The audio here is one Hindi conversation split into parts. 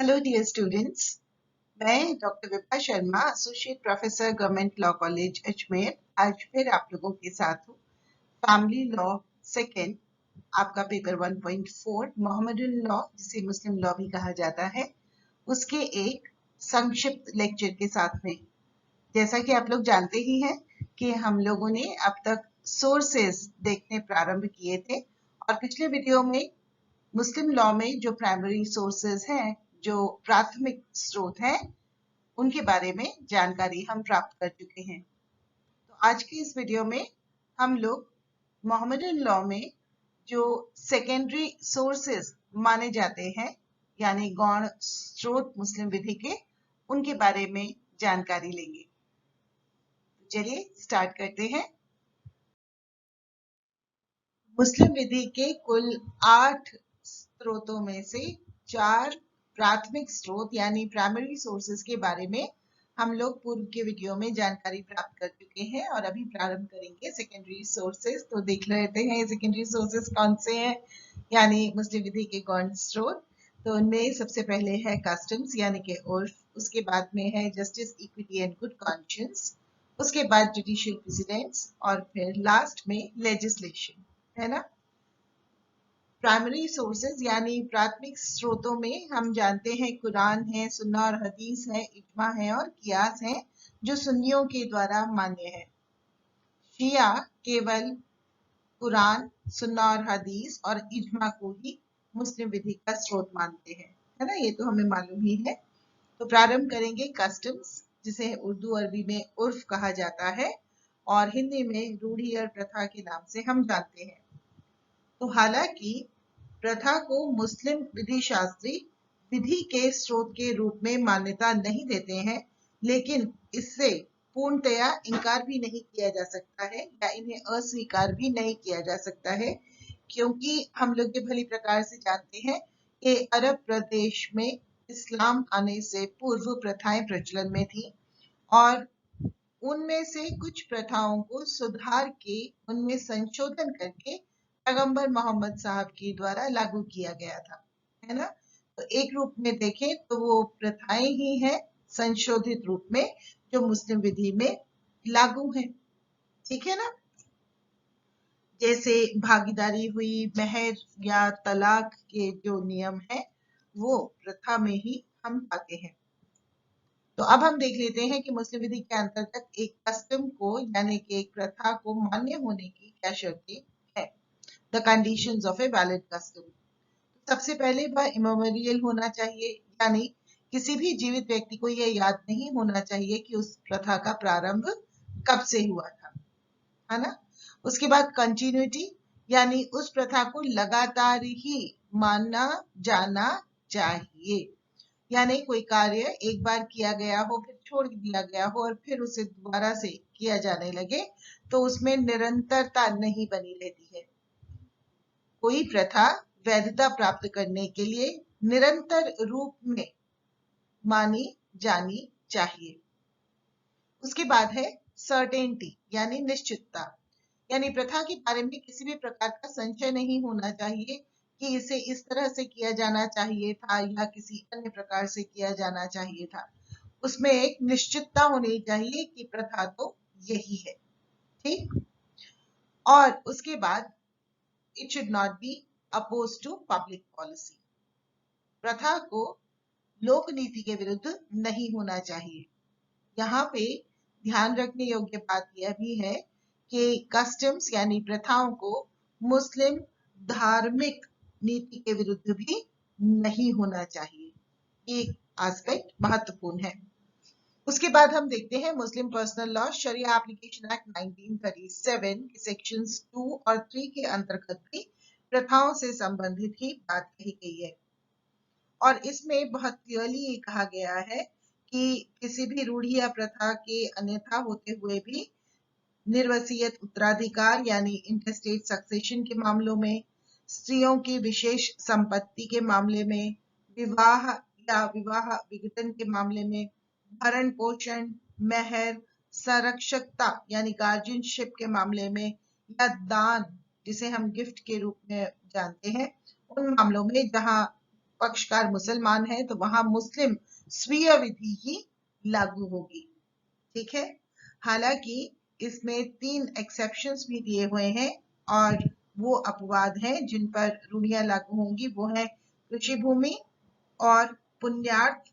Hello dear students. मैं doctor Vibha Sharma, associate professor government law college Ajmer, आज फिर आप लोगों के साथ हूँ। फैमिली लॉ सेकेंड, आपका पेपर 1.4 मोहम्मदन लॉ, जिसे मुस्लिम लॉ भी कहा जाता है, उसके एक संक्षिप्त लेक्चर के साथ में। जैसा कि आप लोग जानते ही हैं कि हम लोगों ने अब तक सोर्सेस देखने प्रारंभ किए थे और पिछले वीडियो में मुस्लिम लॉ में जो प्राइमरी सोर्सेज हैं, जो प्राथमिक स्रोत हैं, उनके बारे में जानकारी हम प्राप्त कर चुके हैं। तो आज की इस वीडियो में हम लोग मोहम्मदन लॉ में जो सेकेंडरी सोर्सेज माने जाते हैं, यानी गौण स्रोत मुस्लिम विधि के, उनके बारे में जानकारी लेंगे। चलिए स्टार्ट करते हैं। मुस्लिम विधि के कुल 8 स्रोतों में से 4 प्राथमिक स्रोत यानी प्राइमरी सोर्सेज के बारे में हम लोग पूर्व के वीडियो में जानकारी प्राप्त कर चुके हैं और अभी प्रारंभ करेंगे सेकेंडरी सोर्सेज। तो देख लेते हैं सेकेंडरी सोर्सेज कौन से हैं, यानी मुस्लिम विधि के गौण स्रोत। तो उनमें सबसे पहले है कस्टम्स यानी कि उर्फ, उसके बाद में है justice, equity and good conscience, उसके बाद जुडिशियल प्रेसिडेंट्स और फिर लास्ट में लेजिस्लेशन, है ना। प्राइमरी सोर्सेज यानी प्राथमिक स्रोतों में हम जानते हैं कुरान है, सुन्ना और हदीस है, इजमा है और कियास है, जो सुन्नियों के द्वारा मान्य है। शिया केवल कुरान, सुन्ना और हदीस और इजमा को ही मुस्लिम विधि का स्रोत मानते हैं, है ना। ये तो हमें मालूम ही है। तो प्रारंभ करेंगे कस्टम्स, जिसे उर्दू अरबी में उर्फ कहा जाता है और हिंदी में रूढ़ी और प्रथा के नाम से हम जानते हैं। तो हालांकि प्रथा को मुस्लिम विधि शास्त्री विधि के स्रोत के रूप में मान्यता नहीं देते हैं, लेकिन इससे पूर्णतया इनकार भी नहीं किया जा सकता है या इन्हें अस्वीकार भी नहीं किया जा सकता है, क्योंकि हम लोग ये भली प्रकार से जानते हैं कि अरब प्रदेश में इस्लाम आने से पूर्व प्रथाएं प्रचलन में थी और उनमें से कुछ प्रथाओं को सुधार के, उनमें संशोधन करके पैगंबर मोहम्मद साहब के द्वारा लागू किया गया था, है ना। तो एक रूप में देखें तो वो प्रथाएं ही हैं संशोधित रूप में, जो मुस्लिम विधि में लागू हैं, ठीक है ना। जैसे भागीदारी हुई, मेहर या तलाक के जो नियम है वो प्रथा में ही हम पाते हैं। तो अब हम देख लेते हैं कि मुस्लिम विधि के अंतर्गत एक कस्टम को यानी कि एक प्रथा को मान्य होने की क्या शर्तें है। The conditions of a valid custom. सबसे पहले वह इमेमोरियल होना चाहिए, यानी किसी भी जीवित व्यक्ति को यह याद नहीं होना चाहिए कि उस प्रथा का प्रारंभ कब से हुआ था, है ना। उसके बाद कंटिन्यूटी, यानी उस प्रथा को लगातार ही माना जाना चाहिए, यानी कोई कार्य एक बार किया गया हो, फिर छोड़ दिया गया हो और फिर उसे दोबारा से किया जाने लगे तो उसमें निरंतरता नहीं बनी रहती है। कोई प्रथा वैधता प्राप्त करने के लिए निरंतर रूप में मानी जानी चाहिए। उसके बाद है सर्टेनिटी यानी निश्चितता, यानी प्रथा के बारे में किसी भी प्रकार का संशय नहीं होना चाहिए कि इसे इस तरह से किया जाना चाहिए था या किसी अन्य प्रकार से किया जाना चाहिए था। उसमें एक निश्चितता होनी चाहिए कि प्रथा तो यही है, ठीक। और उसके बाद it should not be oppose to public policy. प्रथा को लोक नीति के विरुद्ध नहीं होना चाहिए। यहाँ पे ध्यान रखने योग्य बात यह भी है कि कस्टम्स यानी प्रथाओं को मुस्लिम धार्मिक नीति के विरुद्ध भी नहीं होना चाहिए। ये एस्पेक्ट महत्वपूर्ण है। उसके बाद हम देखते हैं मुस्लिम पर्सनल लॉ शरिया एप्लीकेशन एक्ट 1937 के सेक्शंस 2 और 3 के अंतर्गत भी प्रथाओं से संबंधित ही बात कही गई है और इसमें बहुत क्लियरली ये कहा गया है कि किसी भी रूढ़ी या प्रथा के अन्यथा होते हुए भी निर्वसीयत उत्तराधिकार यानी इंटरस्टेट सक्सेशन के मामलों में, स्त्रियों की विशेष संपत्ति के मामले में, विवाह या विवाह विघटन के मामले में, भरण पोषण, मेहर, संरक्षकता यानी गार्जियनशिप के मामले में या दान, जिसे हम गिफ्ट के रूप में जानते हैं, उन मामलों में जहां पक्षकार मुसलमान है तो वहां मुस्लिम स्वीय विधि ही लागू होगी। ठीक है। हालांकि इसमें 3 एक्सेप्शंस भी दिए हुए हैं और वो अपवाद हैं जिन पर रूढ़ियां लागू होंगी। वो है कृषि भूमि और पुण्यार्थ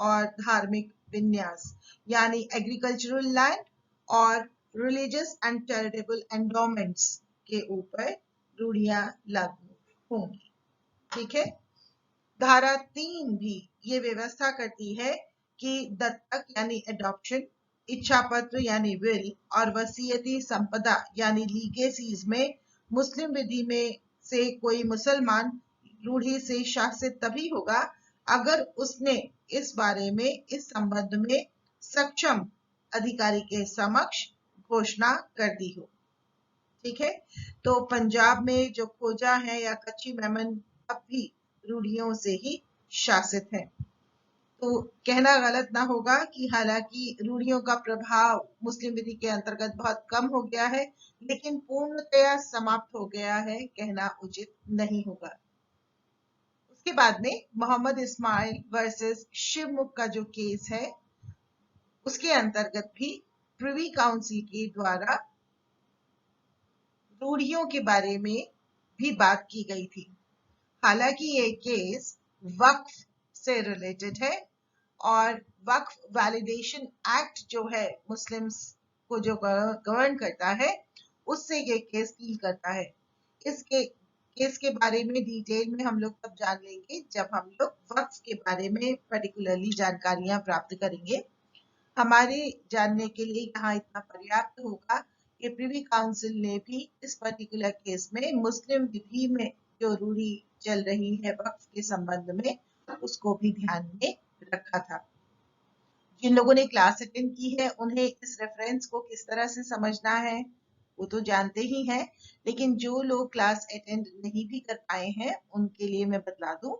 और धार्मिक विन्यास, यानी एग्रीकल्चरल लैंड और रिलीजियस एंड चैरिटेबल एंडोमेंट्स के ऊपर रूढ़ियां लागू होंगी। ठीक है। धारा 3 भी ये व्यवस्था करती है कि दत्तक यानी एडॉप्शन, इच्छा पत्र यानी विल और वसीयती संपदा यानी लीगेसीज में मुस्लिम विधि में से कोई मुसलमान रूढ़ी से शासित तभी होगा अगर उसने इस बारे में इस संबंध में सक्षम अधिकारी के समक्ष घोषणा कर दी हो। ठीक है। तो पंजाब में जो खोजा है या कच्ची मेमन अब भी रूढ़ियों से ही शासित है। तो कहना गलत ना होगा कि हालांकि रूढ़ियों का प्रभाव मुस्लिम विधि के अंतर्गत बहुत कम हो गया है, लेकिन पूर्णतया समाप्त हो गया है कहना उचित नहीं होगा। उसके बाद में मोहम्मद इस्माइल वर्सेस शिवमुख का जो केस है उसके अंतर्गत भी प्रिवी काउंसिल के द्वारा रूढ़ियों के बारे में भी बात की गई थी। हालांकि ये केस वक्फ से रिलेटेड है और वक्फ वैलिडेशन एक्ट जो है मुस्लिम्स को जो गवर्न करता है उससे ये केस डील करता है। इसके केस के बारे में डिटेल में हम लोग तब जान लेंगे जब हम लोग वक्फ के बारे में पर्टिकुलरली जानकारियां प्राप्त करेंगे। हमारे जानने के लिए यहाँ इतना पर्याप्त होगा कि प्रिवी काउंसिल ने भी इस पर्टिकुलर केस में मुस्लिम विधि में जो रूढ़ी चल रही है वक्फ के संबंध में उसको भी ध्यान में रखा था। जिन लोगों ने क्लास अटेंड की है उन्हें इस रेफरेंस को किस तरह से समझना है वो तो जानते ही हैं, लेकिन जो लोग क्लास अटेंड नहीं भी कर पाए हैं उनके लिए मैं बता दूं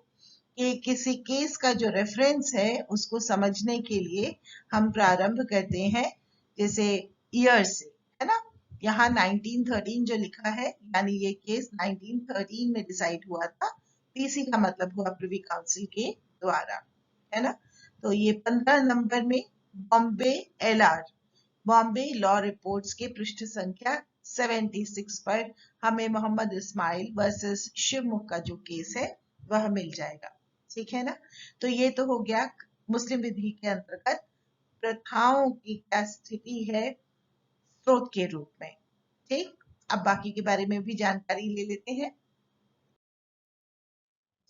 कि किसी केस का जो रेफरेंस है उसको समझने के लिए हम प्रारंभ करते हैं जैसे ईयर से, है ना। यहाँ 1913 जो लिखा है यानी ये केस 1913 में डिसाइड हुआ था। पीसी का मतलब हुआ प्रिवी काउंसिल के द्वारा, है ना। तो ये 15 नंबर में Bombay LR Bombay law reports के पृष्ठ संख्या 76 पर हमें मोहम्मद इस्माइल वर्सेस शिवमुख का जो केस है वह मिल जाएगा। ठीक है ना। तो ये तो हो गया मुस्लिम विधि के अंतर्गत प्रथाओं की क्या स्थिति है स्रोत के रूप में। ठीक। अब बाकी के बारे में भी जानकारी ले लेते हैं।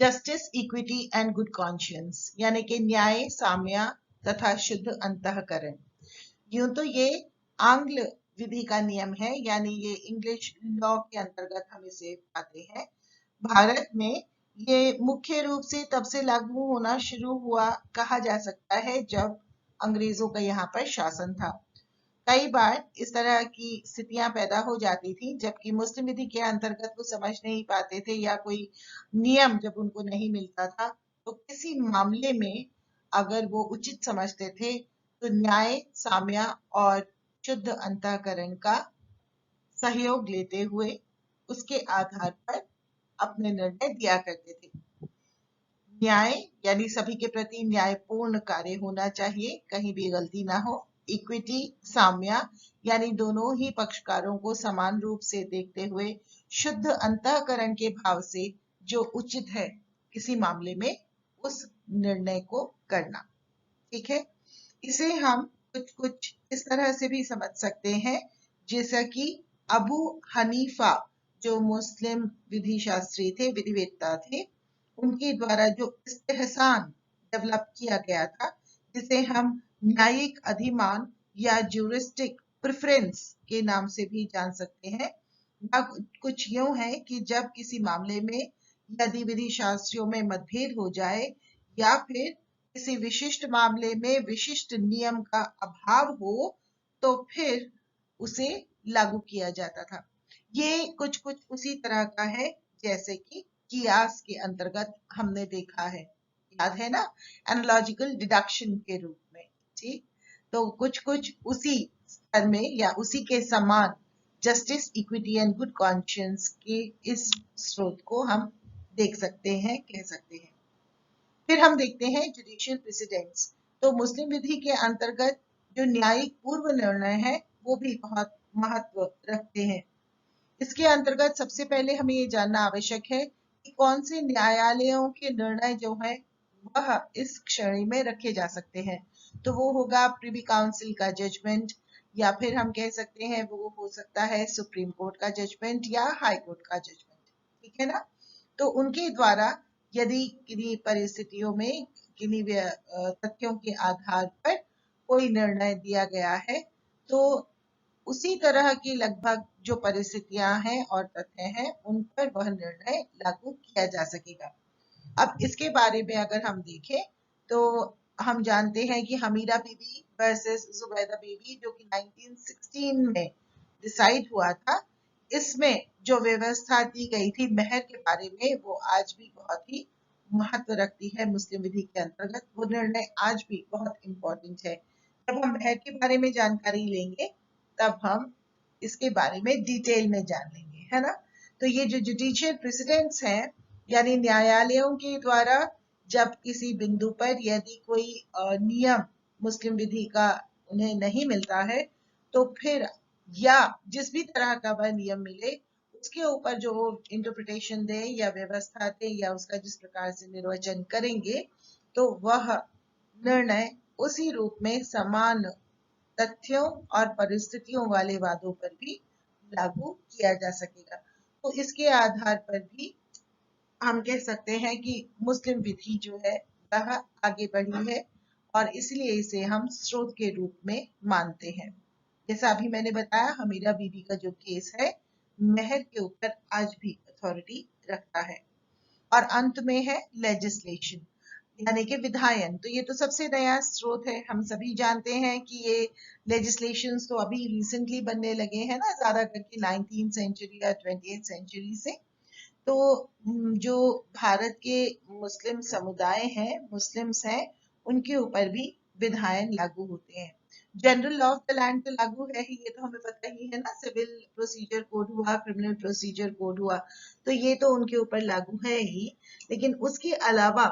Justice, equity and good conscience यानी कि न्याय, साम्य तथा शुद्ध अंतःकरण। यूं तो ये आंग्ल विधि का नियम है, यानी ये इंग्लिश लॉ के अंतर्गत हम इसे पाते हैं। भारत में ये मुख्य रूप से तब से लागू होना शुरू हुआ कहा जा सकता है जब अंग्रेजों का यहाँ पर शासन था। कई बार इस तरह की स्थितियां पैदा हो जाती थी जबकि मुस्लिम विधि के अंतर्गत वो समझ नहीं पाते थे या कोई नियम जब उनको नहीं मिलता था तो किसी मामले में अगर वो उचित समझते थे तो न्याय, साम्य और शुद्ध अंतःकरण का सहयोग लेते हुए उसके आधार पर अपने निर्णय दिया करते थे। न्याय यानी सभी के प्रति न्यायपूर्ण कार्य होना चाहिए, कहीं भी गलती ना हो। इक्विटी, साम्य यानी दोनों ही पक्षकारों को समान रूप से देखते हुए शुद्ध अंतःकरण के भाव से जो उचित है किसी मामले में उस निर्णय को करना। ठीक है। इसे हम कुछ कुछ इस तरह से भी समझ सकते हैं जैसा कि अबू हनीफा जो मुस्लिम विधि शास्त्री थे, विधिवेत्ता थे, उनके द्वारा जो इस्तेहसान डेवलप किया गया था जिसे हम न्यायिक अधिमान या ज्यूरिस्टिक प्रेफरेंस के नाम से भी जान सकते हैं। कुछ यूं है कि जब किसी मामले में यदि विधि शास्त्रियों में मतभेद हो जाए या फिर किसी विशिष्ट मामले में विशिष्ट नियम का अभाव हो तो फिर उसे लागू किया जाता था। ये कुछ कुछ उसी तरह का है जैसे कि कियास के अंतर्गत हमने देखा है, याद है ना, एनालॉजिकल डिडक्शन के रूप में। ठीक। तो कुछ कुछ उसी स्तर में या उसी के समान justice, equity and good conscience के इस स्रोत को हम देख सकते हैं, कह सकते हैं। फिर हम देखते हैं जुडिशियल प्रेसिडेंट्स। तो मुस्लिम विधि के अंतर्गत जो न्यायिक पूर्व निर्णय है वो भी बहुत महत्व रखते हैं। इसके अंतर्गत सबसे पहले हमें ये जानना आवश्यक है कि कौन से न्यायालयों के निर्णय जो है वह इस श्रेणी में रखे जा सकते हैं। तो वो होगा प्रिवी काउंसिल का जजमेंट, या फिर हम कह सकते हैं वो हो सकता है सुप्रीम कोर्ट का जजमेंट या हाई कोर्ट का जजमेंट। ठीक है ना। तो उनके द्वारा यदि किन्हीं परिस्थितियों में किन्हीं तथ्यों के आधार पर कोई निर्णय दिया गया है तो उसी तरह की लगभग जो परिस्थितियां हैं और तथ्य हैं उन पर वह निर्णय लागू किया जा सकेगा। अब इसके बारे में अगर हम देखें तो हम जानते हैं कि हमीरा बीबी वर्सेस जुबैदा बीबी जो कि 1916 में डिसाइड हुआ था, इसमें जो व्यवस्था दी गई थी मेहर के बारे में वो आज भी बहुत ही महत्व रखती है मुस्लिम विधि के अंतर्गत। वो निर्णय आज भी बहुत इंपॉर्टेंट है। जब हम मेहर के बारे में जानकारी लेंगे तब हम इसके बारे में डिटेल में जान लेंगे, है ना। तो ये जो जुडिशियल प्रेसिडेंट्स हैं यानी न्यायालयों के द्वारा जब किसी बिंदु पर यदि कोई नियम मुस्लिम विधि का उन्हें नहीं मिलता है तो फिर या जिस भी तरह का वह नियम मिले उसके ऊपर जो इंटरप्रिटेशन दे या व्यवस्था दे या उसका जिस प्रकार से निर्वचन करेंगे तो वह निर्णय उसी रूप में समान तथ्यों और परिस्थितियों वाले वादों पर भी लागू किया जा सकेगा। तो इसके आधार पर भी हम कह सकते हैं कि मुस्लिम विधि जो है वह आगे बढ़ी है और इसलिए इसे हम स्रोत के रूप में मानते हैं। जैसा अभी मैंने बताया हमीरा बीबी का जो केस है मेहर के ऊपर आज भी अथॉरिटी रखता है। और अंत में है लेजिस्लेशन यानी कि विधायन। तो ये तो सबसे नया स्रोत है। हम सभी जानते हैं कि ये लेजिस्लेशंस तो अभी रिसेंटली बनने लगे हैं ना, ज्यादा करके 19th सेंचुरी या 20th सेंचुरी से। तो जो भारत के मुस्लिम समुदाय हैं, मुस्लिम्स हैं, उनके ऊपर भी विधायन लागू होते हैं। General law of the land तो लागू है ही, ये तो हमें पता ही है ना। सिविल प्रोसीजर कोड हुआ, क्रिमिनल प्रोसीजर कोड हुआ, तो ये तो उनके ऊपर लागू है ही। लेकिन उसके अलावा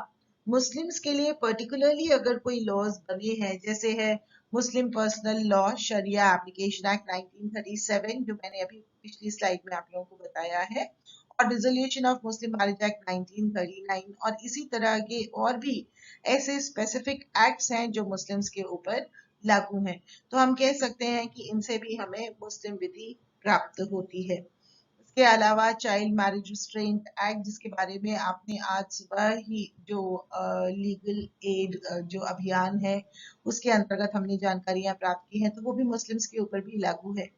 मुस्लिम्स के लिए पर्टिकुलरली अगर कोई लॉज बने हैं, जैसे है मुस्लिम पर्सनल लॉ शरिया एप्लीकेशन एक्ट 1937 जो मैंने अभी पिछली स्लाइड में आप लोगों को बताया है, और dissolution of Muslim marriage act 1939, और इसी तरह के और भी ऐसे स्पेसिफिक एक्ट्स हैं जो मुस्लिम्स के ऊपर लागू हैं। तो हम कह सकते हैं कि इनसे भी हमें मुस्लिम विधि प्राप्त होती है। इसके अलावा चाइल्ड मैरिज रिस्ट्रेंट एक्ट जिसके बारे में आपने आज सुबह ही जो लीगल एड जो अभियान है उसके अंतर्गत हमने जानकारियां प्राप्त की हैं, तो वो भी मुस्लिम्स के ऊपर भी लागू है।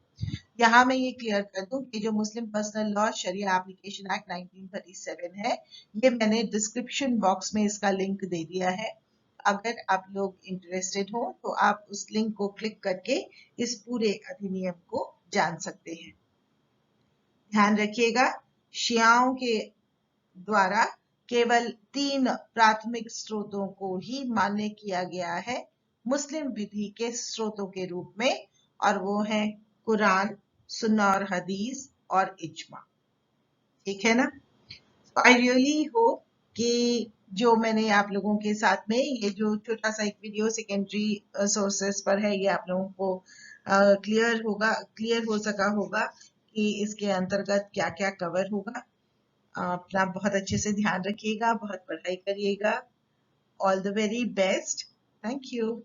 यहाँ मैं ये क्लियर कर दूं कि जो मुस्लिम पर्सनल लॉ शरिया एप्लीकेशन एक्ट 1937 है, ये मैंने डिस्क्रिप्शन बॉक्स में इसका लिंक दे दिया है। अगर आप लोग इंटरेस्टेड हो तो आप उस लिंक को क्लिक करके इस पूरे अधिनियम को जान सकते हैं। ध्यान रखिएगा, शियाओं के द्वारा केवल 3 प्राथमिक स्रोतों को ही मान्य किया गया है मुस्लिम विधि के स्रोतों के रूप में, और वो है कुरान, सुन्ना और हदीस और इज्मा। ठीक है ना। आई रियली होप कि जो मैंने आप लोगों के साथ में ये जो छोटा सा एक वीडियो सेकेंडरी सोर्सेस पर है ये आप लोगों को क्लियर हो सका होगा कि इसके अंतर्गत क्या क्या कवर होगा। अपना बहुत अच्छे से ध्यान रखिएगा, बहुत पढ़ाई करिएगा। All the very best. Thank you.